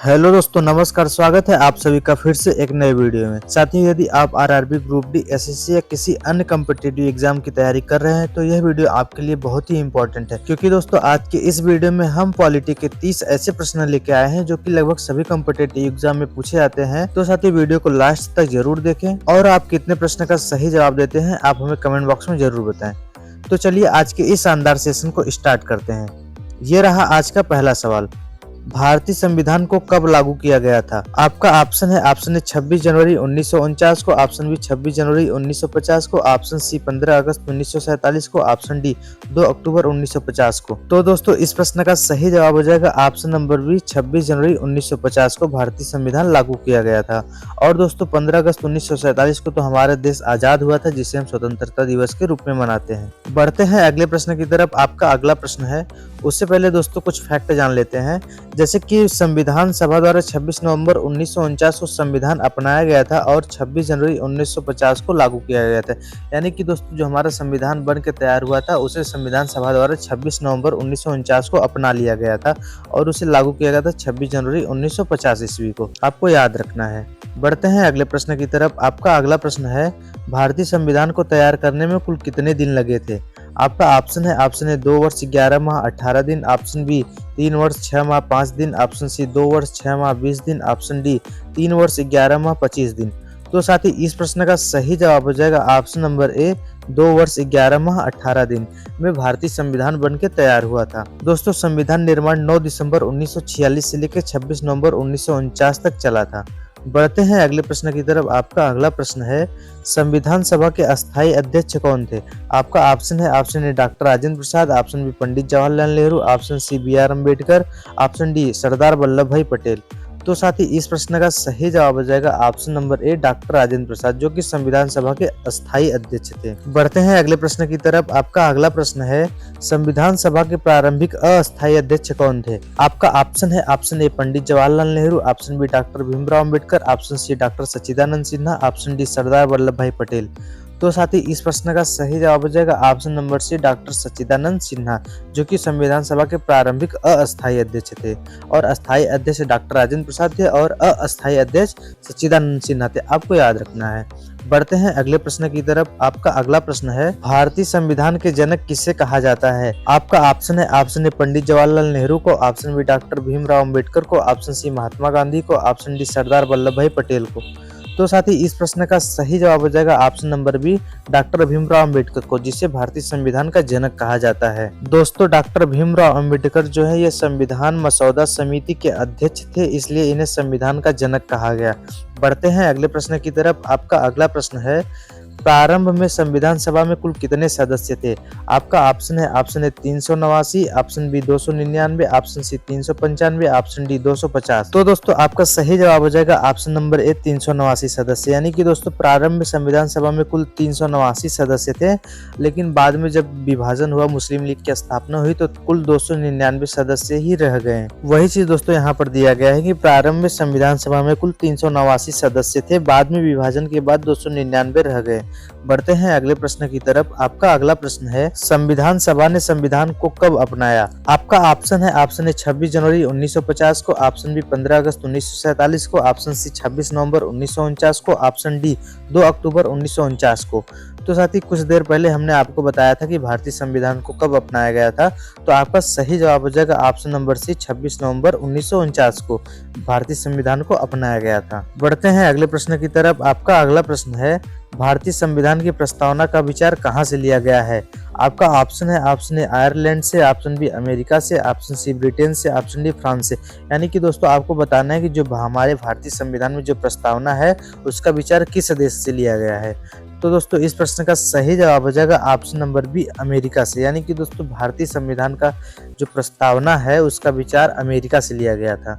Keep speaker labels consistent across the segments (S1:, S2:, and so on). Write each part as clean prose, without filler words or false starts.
S1: Hello दोस्तों, नमस्कार। स्वागत है आप सभी का फिर से एक नए वीडियो में। साथ ही यदि आप आरआरबी, ग्रुप डी, एसएससी या किसी अन्य कॉम्पिटिटिव एग्जाम की तैयारी कर रहे हैं तो यह वीडियो आपके लिए बहुत ही इंपॉर्टेंट है, क्योंकि दोस्तों आज के इस वीडियो में हम पॉलिटी के 30 ऐसे प्रश्न लेके आए हैं जो कि लगभग सभी कॉम्पिटिटिव एग्जाम में पूछे जाते हैं। तो साथ ही वीडियो को लास्ट तक जरूर देखें और आप कितने प्रश्न का सही जवाब देते हैं आप हमें कमेंट बॉक्स में जरूर बताएं। तो चलिए आज के इस शानदार सेशन को स्टार्ट करते हैं। ये रहा आज का पहला सवाल। भारतीय संविधान को कब लागू किया गया था? आपका ऑप्शन है, ऑप्शन ए 26 जनवरी 1949 को, ऑप्शन बी 26 जनवरी 1950 को, ऑप्शन सी 15 अगस्त 1947 को, ऑप्शन डी 2 अक्टूबर 1950 को। तो दोस्तों इस प्रश्न का सही जवाब हो जाएगा ऑप्शन नंबर बी 26 जनवरी 1950 को भारतीय संविधान लागू किया गया था। और दोस्तों 15 अगस्त 1947 को तो हमारा देश आजाद हुआ था, जिसे हम स्वतंत्रता दिवस के रूप में मनाते हैं। बढ़ते हैं अगले प्रश्न की तरफ। आपका अगला प्रश्न है, उससे पहले दोस्तों कुछ फैक्ट जान लेते हैं। जैसे कि संविधान सभा द्वारा 26 नवंबर 1949 को संविधान अपनाया गया था और 26 जनवरी 1950 को लागू किया गया था। यानी कि दोस्तों जो हमारा संविधान बन के तैयार हुआ था उसे संविधान सभा द्वारा 26 नवंबर 1949 को अपना लिया गया था और उसे लागू किया गया था 26 जनवरी 1950 ईस्वी को। आपको याद रखना है। बढ़ते हैं अगले प्रश्न की तरफ। आपका अगला प्रश्न है, भारतीय संविधान को तैयार करने में कुल कितने दिन लगे थे? आपका ऑप्शन है, ऑप्शन ए 2 वर्ष 11 माह 18 दिन, ऑप्शन बी 3 वर्ष 6 माह 5 दिन, ऑप्शन सी 2 वर्ष 6 माह 20 दिन, ऑप्शन डी 3 वर्ष 11 माह 25 दिन। तो साथ ही इस प्रश्न का सही जवाब हो जाएगा ऑप्शन नंबर ए 2 वर्ष 11 माह 18 दिन में भारतीय संविधान बन के तैयार हुआ था। दोस्तों संविधान निर्माण 9 दिसंबर 1946 से लेकर 26 नवंबर 1949 तक चला था। बढ़ते हैं अगले प्रश्न की तरफ। आपका अगला प्रश्न है, संविधान सभा के अस्थायी अध्यक्ष कौन थे? आपका ऑप्शन है, option A doctor Rajendra Prasad, option B Pandit Jawaharlal Nehru, option C B R. Ambedkar, option D Sardar Vallabh Bhai Patel. तो साथ ही इस प्रश्न का सही जवाब हो जाएगा option number A doctor Rajendra Prasad, जो कि संविधान सभा के अस्थायी अध्यक्ष थे। बढ़ते हैं अगले प्रश्न की तरफ। आपका अगला प्रश्न है, संविधान सभा के प्रारंभिक अस्थायी अध्यक्ष कौन थे? आपका ऑप्शन है, option A Pandit Jawaharlal Nehru, option B doctor Bhimrao Ambedkar, option C doctor Sachchidananda Sinha, option D Sardar Vallabh Bhai Patel. तो साथ ही इस प्रश्न का सही जवाब हो जाएगा option number C doctor Sachchidananda Sinha, जो कि संविधान सभा के प्रारंभिक अस्थायी अध्यक्ष थे। और अस्थायी अध्यक्ष डॉक्टर राजेंद्र प्रसाद थे और अस्थायी अध्यक्ष सच्चिदानंद सिन्हा थे। आपको याद रखना है। बढ़ते हैं अगले प्रश्न की तरफ। आपका अगला प्रश्न है, भारतीय संविधान के जनक किसे कहा जाता है? आपका ऑप्शन है, ऑप्शन ए पंडित जवाहरलाल नेहरू को, option B doctor Bhimrao Ambedkar को, ऑप्शन सी महात्मा गांधी को, ऑप्शन डी सरदार वल्लभ भाई पटेल को। तो साथ ही इस प्रश्न का सही जवाब हो जाएगा option number B doctor Bhimrao Ambedkar को, जिसे भारतीय संविधान का जनक कहा जाता है। दोस्तों डॉक्टर भीमराव अम्बेडकर जो है ये संविधान मसौदा समिति के अध्यक्ष थे, इसलिए इन्हें संविधान का जनक कहा गया। बढ़ते हैं अगले प्रश्न की तरफ। आपका अगला प्रश्न है, प्रारंभ में संविधान सभा में कुल कितने सदस्य थे? आपका ऑप्शन है, option A 389, option B 299, option C 395, option D 250। तो दोस्तों आपका सही जवाब हो जाएगा ऑप्शन नंबर ए 389 सदस्य। यानी कि दोस्तों प्रारंभ में संविधान सभा में कुल 389 सदस्य थे, लेकिन बाद में जब विभाजन हुआ, मुस्लिम लीग की स्थापना हुई तो कुल 299 सदस्य ही रह गए। वही चीज दोस्तों यहाँ पर दिया गया है कि प्रारंभ में संविधान सभा में कुल 389 सदस्य थे, बाद में विभाजन के बाद 299 रह गए। बढ़ते हैं अगले प्रश्न की तरफ। आपका अगला प्रश्न है, संविधान सभा ने संविधान को कब अपनाया? आपका ऑप्शन है, ऑप्शन ए 26 जनवरी 1950 को, ऑप्शन बी 15 अगस्त 1947 को, ऑप्शन सी 26 नवंबर 1949 को, ऑप्शन डी 2 अक्टूबर 1949 को। तो साथ ही कुछ देर पहले हमने आपको बताया था कि भारतीय संविधान को कब अपनाया गया था, तो आपका सही जवाब हो जाएगा ऑप्शन नंबर सी 26 नवंबर 1949 को भारतीय संविधान को अपनाया गया था। बढ़ते हैं अगले प्रश्न की तरफ। आपका अगला प्रश्न है, भारतीय संविधान की प्रस्तावना का विचार कहाँ से लिया गया है? आपका ऑप्शन है, ऑप्शन ए आयरलैंड से, ऑप्शन बी अमेरिका से, ऑप्शन सी ब्रिटेन से, ऑप्शन डी फ्रांस से। यानी कि दोस्तों आपको बताना है कि जो हमारे भारतीय संविधान में जो प्रस्तावना है उसका विचार किस देश से लिया गया है। तो दोस्तों इस प्रश्न का सही जवाब हो जाएगा ऑप्शन नंबर बी अमेरिका से। यानी कि दोस्तों भारतीय संविधान का जो प्रस्तावना है उसका विचार अमेरिका से लिया गया था।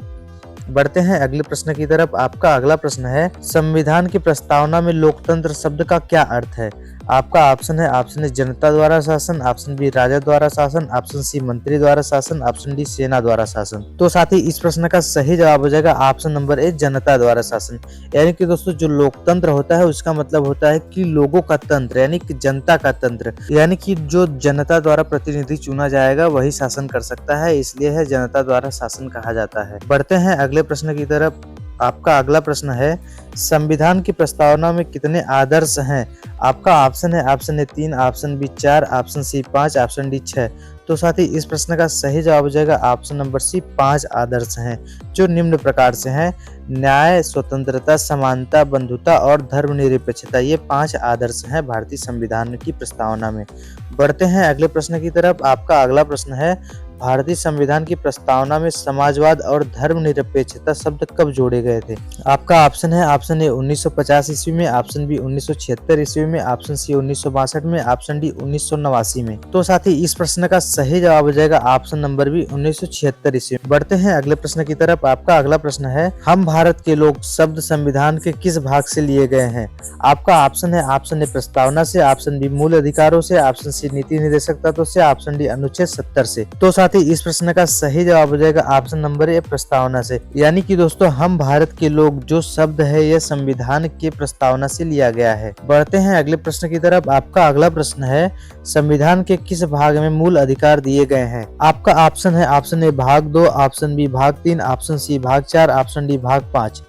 S1: बढ़ते हैं अगले प्रश्न की तरफ। आपका अगला प्रश्न है, संविधान की प्रस्तावना में लोकतंत्र शब्द का क्या अर्थ है? आपका ऑप्शन ए जनता द्वारा शासन, ऑप्शन बी राजा द्वारा शासन, ऑप्शन सी मंत्री द्वारा शासन, ऑप्शन डी सेना द्वारा शासन। तो साथ ही इस प्रश्न का सही जवाब हो जाएगा ऑप्शन नंबर ए जनता द्वारा शासन। यानी कि दोस्तों जो लोकतंत्र होता है उसका मतलब होता है कि लोगों का तंत्र, यानी कि जनता का तंत्र, यानी कि जो जनता द्वारा प्रतिनिधि चुना जाएगा वही शासन कर सकता है, इसलिए है जनता द्वारा शासन कहा जाता है। बढ़ते हैं अगले प्रश्न की तरफ। आपका अगला प्रश्न है संविधान की प्रस्तावना में कितने आदर्श हैं? आपका ऑप्शन है option A 3, option B 4, option C 5, option D 6। तो साथ ही इस प्रश्न का सही जवाब हो जाएगा ऑप्शन नंबर सी 5 आदर्श हैं, जो निम्न प्रकार से हैं। न्याय, स्वतंत्रता, समानता, बंधुता और धर्मनिरपेक्षता, ये 5 आदर्श हैं भारतीय संविधान की प्रस्तावना में। बढ़ते हैं अगले प्रश्न की तरफ। आपका अगला प्रश्न है भारतीय संविधान की प्रस्तावना में समाजवाद और धर्मनिरपेक्षता शब्द कब जोड़े गए थे? आपका ऑप्शन है ऑप्शन ए 1950 ईस्वी में, ऑप्शन बी 1976 ईस्वी में, ऑप्शन सी 1962 में, ऑप्शन डी 1989 में। तो साथ ही इस प्रश्न का सही जवाब हो जाएगा ऑप्शन नंबर बी 1976 ईस्वी। बढ़ते हैं अगले प्रश्न की तरफ। आपका अगला प्रश्न है हम भारत के लोग शब्द संविधान के किस भाग से लिए गए हैं? आपका ऑप्शन है ऑप्शन ए प्रस्तावना से, ऑप्शन बी मूल अधिकारों से, ऑप्शन सी नीति निर्देशक तत्वों से, ऑप्शन डी अनुच्छेद 70 से। तो साथ ही इस प्रश्न का सही जवाब हो जाएगा ऑप्शन नंबर ए प्रस्तावना से। यानी कि दोस्तों हम भारत के लोग जो शब्द है यह संविधान के प्रस्तावना से लिया गया है। बढ़ते हैं अगले प्रश्न की तरफ। आपका अगला प्रश्न है संविधान के किस भाग में मूल अधिकार दिए गए हैं? आपका ऑप्शन है ऑप्शन ए भाग 2, ऑप्शन बी भाग 3, ऑप्शन सी भाग 4, ऑप्शन डी भाग 5।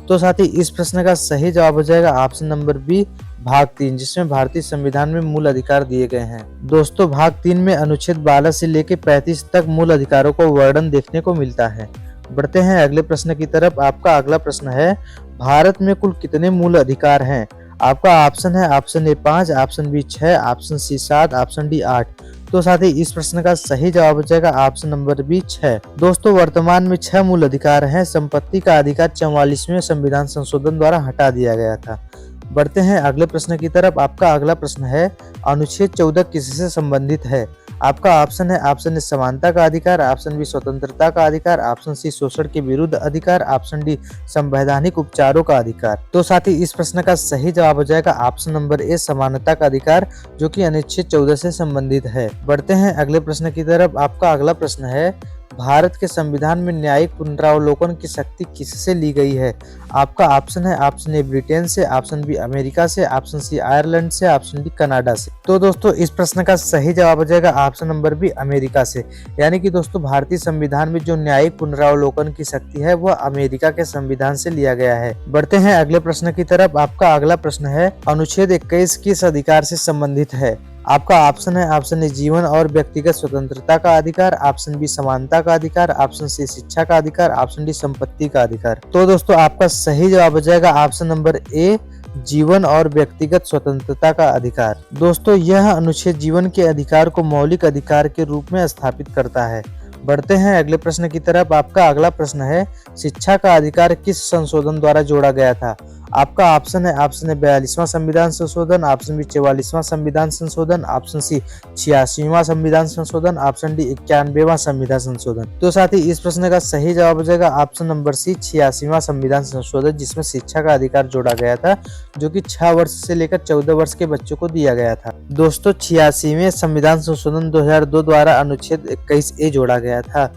S1: तो साथ ही इस प्रश्न का सही जवाब हो जाएगा ऑप्शन नंबर बी भाग 3, जिसमें भारतीय संविधान में मूल अधिकार दिए गए हैं। दोस्तों भाग 3 में अनुच्छेद 12 से लेकर 35 तक मूल अधिकारों को वर्णन देखने को मिलता है। बढ़ते हैं अगले प्रश्न की तरफ। आपका अगला प्रश्न है भारत में कुल कितने मूल अधिकार हैं? आपका ऑप्शन है option A 5, option B 6, option C 7, option D 8। तो साथ ही इस प्रश्न का सही जवाब हो जाएगा ऑप्शन नंबर बी 6। दोस्तों वर्तमान में 6 मूल अधिकार हैं। संपत्ति का अधिकार 44वें संविधान संशोधन द्वारा हटा दिया गया था। बढ़ते हैं अगले प्रश्न की तरफ। आपका अगला प्रश्न है अनुच्छेद 14 किससे संबंधित है? आपका ऑप्शन है ऑप्शन ए समानता का अधिकार, ऑप्शन बी स्वतंत्रता का अधिकार, ऑप्शन सी शोषण के विरुद्ध अधिकार, ऑप्शन डी संवैधानिक उपचारों का अधिकार। तो साथ ही इस प्रश्न का सही जवाब हो जाएगा ऑप्शन नंबर ए समानता का अधिकार, जो कि अनुच्छेद 14 से संबंधित है। बढ़ते हैं अगले प्रश्न की तरफ। आपका अगला प्रश्न है भारत के संविधान में न्यायिक पुनरावलोकन की शक्ति किससे ली गई है? आपका ऑप्शन है ऑप्शन ए ब्रिटेन से, ऑप्शन बी अमेरिका से, ऑप्शन सी आयरलैंड से, ऑप्शन डी कनाडा से। तो दोस्तों इस प्रश्न का सही जवाब हो जाएगा ऑप्शन नंबर बी अमेरिका से। यानी कि दोस्तों भारतीय संविधान में जो न्यायिक पुनरावलोकन की शक्ति है वह अमेरिका के संविधान से लिया गया है। बढ़ते हैं अगले प्रश्न की तरफ। आपका अगला प्रश्न है अनुच्छेद 21 किस अधिकार से संबंधित है? आपका ऑप्शन है ऑप्शन ए जीवन और व्यक्तिगत स्वतंत्रता का अधिकार, ऑप्शन बी समानता का अधिकार, ऑप्शन सी शिक्षा का अधिकार, ऑप्शन डी संपत्ति का अधिकार। तो दोस्तों आपका सही जवाब हो जाएगा ऑप्शन नंबर ए जीवन और व्यक्तिगत स्वतंत्रता का अधिकार। दोस्तों यह अनुच्छेद जीवन के अधिकार को मौलिक अधिकार के रूप में स्थापित करता है। बढ़ते हैं अगले प्रश्न की तरफ। आपका अगला प्रश्न है शिक्षा का अधिकार किस संशोधन द्वारा जोड़ा गया था? आपका ऑप्शन है ऑप्शन ए 42वां संविधान संशोधन, ऑप्शन बी 44वां संविधान संशोधन, ऑप्शन सी 86वां संविधान संशोधन, ऑप्शन डी 91वां संविधान संशोधन। तो साथ ही इस प्रश्न का सही जवाब हो जाएगा ऑप्शन नंबर सी 86वां संविधान संशोधन, जिसमें शिक्षा का अधिकार जोड़ा गया था, जो कि 6 वर्ष से लेकर 14 वर्ष के बच्चों को दिया गया था। दोस्तों 86वें संविधान संशोधन 2002 द्वारा अनुच्छेद 21A जोड़ा गया था।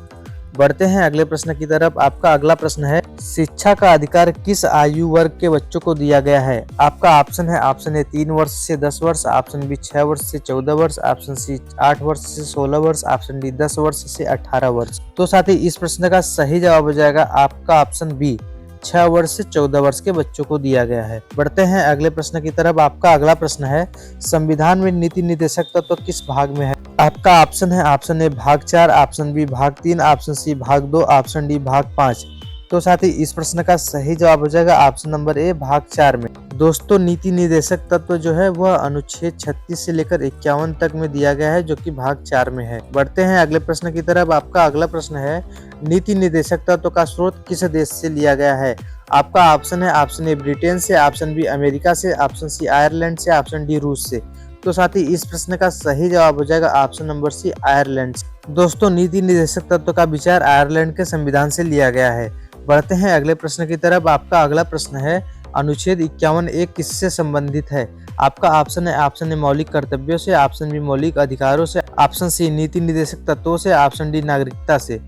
S1: बढ़ते हैं अगले प्रश्न की तरफ। आपका अगला प्रश्न है शिक्षा का अधिकार किस आयु वर्ग के बच्चों को दिया गया है? आपका ऑप्शन है ऑप्शन ए 3 वर्ष से 10 वर्ष, ऑप्शन बी 6 वर्ष से 14 वर्ष, ऑप्शन सी 8 वर्ष से 16 वर्ष, ऑप्शन डी 10 वर्ष से 18 वर्ष। तो साथ ही इस प्रश्न का सही जवाब हो जाएगा आपका ऑप्शन बी 6 वर्ष से 14 वर्ष के बच्चों को दिया गया है। बढ़ते हैं अगले प्रश्न की तरफ। आपका अगला प्रश्न है संविधान में नीति निर्देशक तत्व किस भाग में है? आपका ऑप्शन है ऑप्शन ए भाग 4, ऑप्शन बी भाग 3, ऑप्शन सी भाग 2, ऑप्शन डी भाग 5। तो साथ ही इस प्रश्न का सही जवाब हो जाएगा ऑप्शन नंबर ए भाग 4 में। दोस्तों नीति निर्देशक तत्व जो है वह अनुच्छेद 36 से लेकर 51 तक में दिया गया है, जो कि भाग 4 में है। बढ़ते हैं अगले प्रश्न की तरफ। आपका अगला प्रश्न है नीति निर्देशक तत्व का स्रोत किस देश से लिया गया है? आपका ऑप्शन है ऑप्शन ए ब्रिटेन से, ऑप्शन बी अमेरिका से, ऑप्शन सी आयरलैंड से, ऑप्शन डी रूस से। तो साथ ही इस प्रश्न का सही जवाब हो जाएगा ऑप्शन नंबर सी आयरलैंड से। दोस्तों नीति निर्देशक तत्व का विचार आयरलैंड के संविधान से लिया गया है। बढ़ते हैं अगले प्रश्न की तरफ। आपका अगला प्रश्न है अनुच्छेद 51A किससे संबंधित है? आपका ऑप्शन है ऑप्शन ए मौलिक कर्तव्यों से, ऑप्शन बी मौलिक अधिकारों से, ऑप्शन सी नीति निर्देशक तत्वों से, ऑप्शन डी नागरिकता से।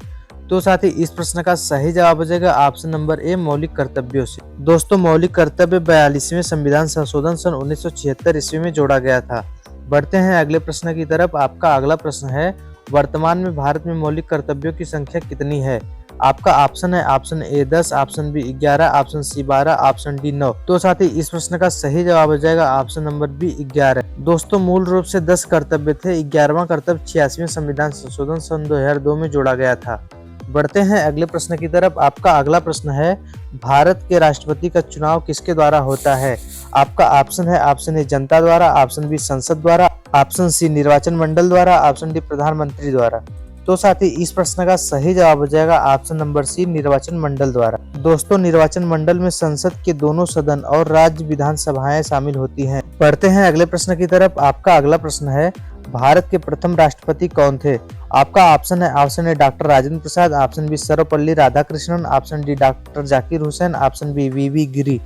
S1: तो साथ ही इस प्रश्न का सही जवाब हो जाएगा ऑप्शन नंबर ए मौलिक कर्तव्यों से। दोस्तों मौलिक कर्तव्य 42वें संविधान संशोधन सन 1976 ईस्वी में जोड़ा गया था। बढ़ते हैं अगले प्रश्न की तरफ। आपका अगला प्रश्न है वर्तमान में भारत में मौलिक कर्तव्यों की संख्या कितनी है। आपका ऑप्शन है option A 10, option B 11, option C 12, option D 9। तो साथ ही इस प्रश्न का सही जवाब हो जाएगा ऑप्शन नंबर बी 11। दोस्तों मूल रूप से 10 कर्तव्य थे। 11वां कर्तव्य 86वें संविधान संशोधन सन 2002 में जोड़ा गया था। बढ़ते हैं अगले प्रश्न की तरफ। आपका अगला प्रश्न है भारत के राष्ट्रपति का चुनाव किसके द्वारा होता है। आपका ऑप्शन है ऑप्शन ए जनता द्वारा, ऑप्शन बी संसद द्वारा, ऑप्शन सी निर्वाचन मंडल द्वारा, ऑप्शन डी प्रधानमंत्री द्वारा। तो साथ ही इस प्रश्न का सही जवाब हो जाएगा ऑप्शन नंबर सी निर्वाचन मंडल द्वारा। दोस्तों निर्वाचन मंडल में संसद के दोनों सदन और राज्य विधानसभाएं शामिल होती हैं। बढ़ते हैं अगले प्रश्न की तरफ। आपका अगला प्रश्न है भारत के प्रथम राष्ट्रपति कौन थे। आपका ऑप्शन है option A doctor Rajendra Prasad, option B Sarvepalli Radhakrishnan, option D doctor Zakir Hussain, option B V Giri.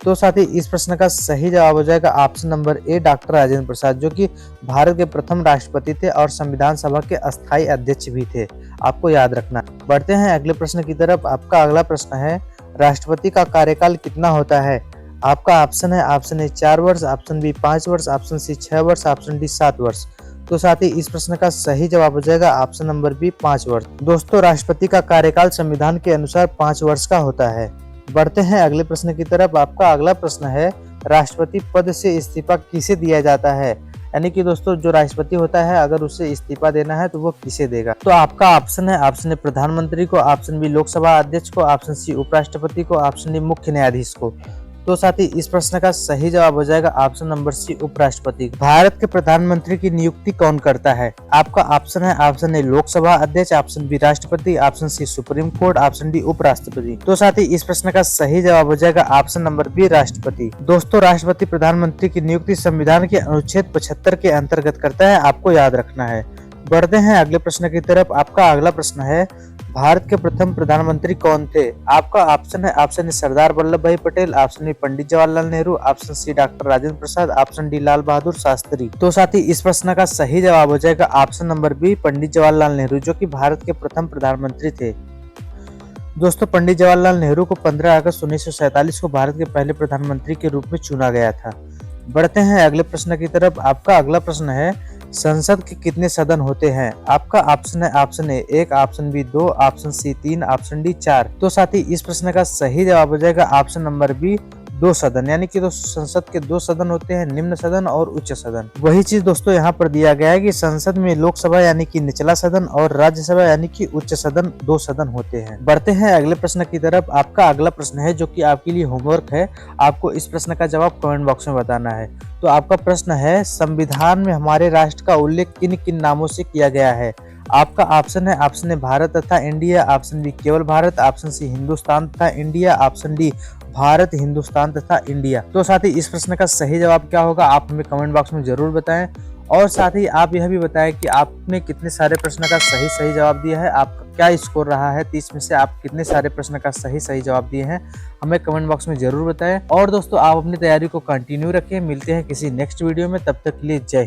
S1: तो साथ ही इस प्रश्न का सही जवाब हो जाएगा option number A doctor Rajendra Prasad, जो कि भारत के प्रथम राष्ट्रपति थे और संविधान सभा के अस्थायी अध्यक्ष भी थे। आपको याद रखना। बढ़ते हैं अगले प्रश्न की तरफ। आपका अगला प्रश्न है राष्ट्रपति का कार्यकाल कितना होता है। आपका ऑप्शन है ऑप्शन ए 4 वर्ष, ऑप्शन बी 5 वर्ष, ऑप्शन सी 6 वर्ष, ऑप्शन डी 7 वर्ष। तो साथ ही इस प्रश्न का सही जवाब हो जाएगा ऑप्शन नंबर बी 5 वर्ष। दोस्तों राष्ट्रपति का कार्यकाल संविधान के अनुसार 5 वर्ष का होता है। बढ़ते हैं अगले प्रश्न की तरफ। आपका अगला प्रश्न है राष्ट्रपति पद से इस्तीफा किसे दिया जाता है। यानी कि दोस्तों जो राष्ट्रपति होता है अगर उसे इस्तीफा देना है तो वो किसे देगा। तो आपका ऑप्शन है ऑप्शन ए प्रधानमंत्री को, ऑप्शन बी लोकसभा अध्यक्ष को, ऑप्शन सी उपराष्ट्रपति को, ऑप्शन डी मुख्य न्यायाधीश को। तो साथ ही इस प्रश्न का सही जवाब हो जाएगा ऑप्शन नंबर सी उपराष्ट्रपति। भारत के प्रधानमंत्री की नियुक्ति कौन करता है। आपका ऑप्शन है ऑप्शन ए लोकसभा अध्यक्ष, ऑप्शन बी राष्ट्रपति, option C supreme court, option D उपराष्ट्रपति। तो साथ ही इस प्रश्न का सही जवाब हो जाएगा ऑप्शन नंबर बी राष्ट्रपति। दोस्तों राष्ट्रपति प्रधानमंत्री की नियुक्ति संविधान के अनुच्छेद 75 के अंतर्गत करता है। आपको याद रखना है। बढ़ते हैं अगले प्रश्न की तरफ। आपका अगला प्रश्न है भारत के प्रथम प्रधानमंत्री कौन थे। आपका ऑप्शन है ऑप्शन ए Sardar Vallabh Bhai Patel, option B Pandit Jawaharlal Nehru, option C doctor Rajendra Prasad, option D Lal Bahadur Shastri. तो साथ ही इस प्रश्न का सही जवाब हो जाएगा option number B Pandit Jawaharlal Nehru, जो कि भारत के प्रथम प्रधानमंत्री थे। दोस्तों पंडित जवाहरलाल नेहरू को 15 अगस्त 1947 को भारत के पहले प्रधानमंत्री के रूप में चुना गया था। बढ़ते हैं अगले प्रश्न की तरफ। आपका अगला प्रश्न है संसद के कितने सदन होते हैं। आपका ऑप्शन है option A 1, option B 2, option C 3, option D 4। तो साथ ही इस प्रश्न का सही जवाब हो जाएगा ऑप्शन नंबर बी 2 सदन। यानी कि दोस्तों संसद के 2 सदन होते हैं, निम्न सदन और उच्च सदन। वही चीज दोस्तों यहाँ पर दिया गया है कि संसद में लोकसभा यानी कि निचला सदन और राज्यसभा यानी कि उच्च सदन 2 सदन होते हैं। बढ़ते हैं अगले प्रश्न की तरफ। आपका अगला प्रश्न है जो कि आपके लिए होमवर्क है। आपको इस प्रश्न का जवाब कमेंट बॉक्स में बताना है। तो आपका प्रश्न है संविधान में हमारे राष्ट्र का उल्लेख किन किन नामों से किया गया है। आपका ऑप्शन है ऑप्शन ए भारत तथा इंडिया, ऑप्शन बी केवल भारत, ऑप्शन सी हिंदुस्तान तथा India, option D Bharat Hindustan तथा इंडिया। तो साथ ही इस प्रश्न का सही जवाब क्या होगा आप हमें कमेंट बॉक्स में जरूर बताएं। और साथ ही आप यह भी बताएं कि आपने कितने सारे प्रश्न का सही जवाब दिया है, आपका क्या स्कोर रहा है 30 में से आप कितने सारे प्रश्न का सही जवाब दिए हैं, हमें कमेंट बॉक्स में जरूर बताएं। और दोस्तों आप अपनी तैयारी को कंटिन्यू रखें। मिलते हैं किसी नेक्स्ट वीडियो में, तब तक के लिए जय हिंद।